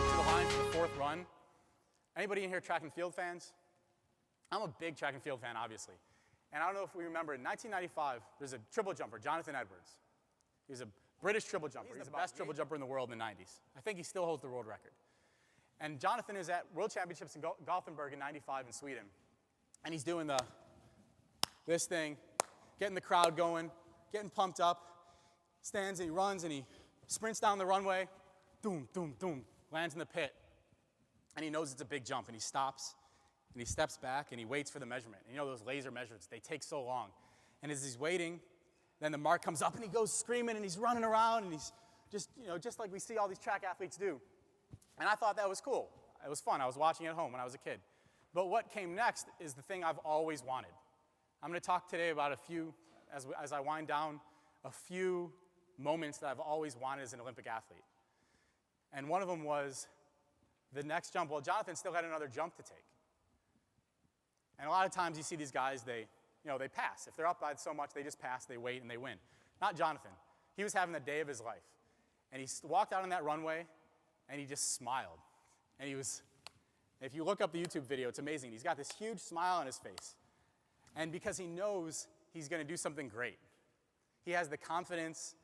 walk to the line for the fourth run. Anybody in here track and field fans? I'm a big track and field fan, obviously. And I don't know if we remember, in 1995, there's a triple jumper, Jonathon Edwards. He was a British triple jumper. He's the best triple jumper in the world in the 90s. I think he still holds the world record. And Jonathon is at World Championships in Gothenburg in 95 in Sweden. And he's doing this thing, getting the crowd going, getting pumped up, stands and he runs and he sprints down the runway, doom, doom, doom, lands in the pit. And he knows it's a big jump and he stops and he steps back and he waits for the measurement. And you know those laser measurements, they take so long. And as he's waiting, then the mark comes up and he goes screaming and he's running around and he's just like we see all these track athletes do. And I thought that was cool. It was fun. I was watching at home when I was a kid. But what came next is the thing I've always wanted. I'm going to talk today about a few, as I wind down, a few moments that I've always wanted as an Olympic athlete. And one of them was the next jump. Well, Jonathon still had another jump to take. And a lot of times you see these guys, they pass. If they're up by so much, they just pass, they wait, and they win. Not Jonathon. He was having the day of his life. And he walked out on that runway, and he just smiled. And he was, if you look up the YouTube video, it's amazing. He's got this huge smile on his face. And because he knows he's going to do something great. He has the confidence,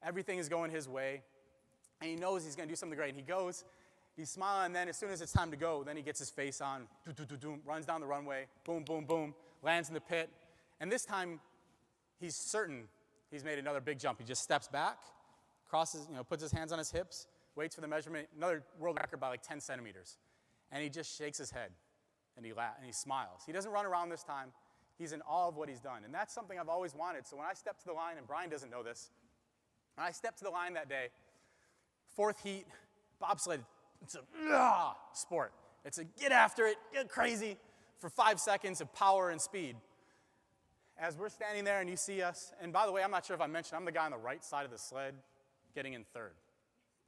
everything is going his way, and he knows he's going to do something great. And he goes, he's smiling, and then as soon as it's time to go, then he gets his face on, runs down the runway, boom, boom, boom, lands in the pit. And this time, he's certain he's made another big jump. He just steps back, crosses, puts his hands on his hips, waits for the measurement, another world record by like 10 centimeters. And he just shakes his head, and he smiles. He doesn't run around this time. He's in awe of what he's done. And that's something I've always wanted. So when I stepped to the line, and Brian doesn't know this, when I stepped to the line that day, fourth heat, bobsled, it's a sport. It's a get after it, get crazy for 5 seconds of power and speed. As we're standing there and you see us, and by the way, I'm not sure if I mentioned, I'm the guy on the right side of the sled getting in third.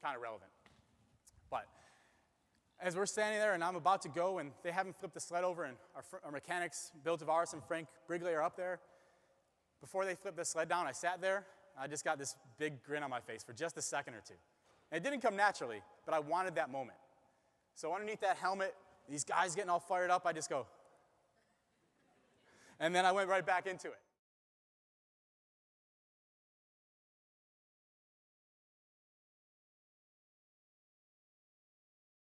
Kind of relevant. But as we're standing there and I'm about to go and they haven't flipped the sled over and our mechanics, Bill Tavares and Frank Brigley are up there, before they flipped the sled down, I sat there and I just got this big grin on my face for just a second or two. And it didn't come naturally, but I wanted that moment. So underneath that helmet, these guys getting all fired up, I just go. And then I went right back into it.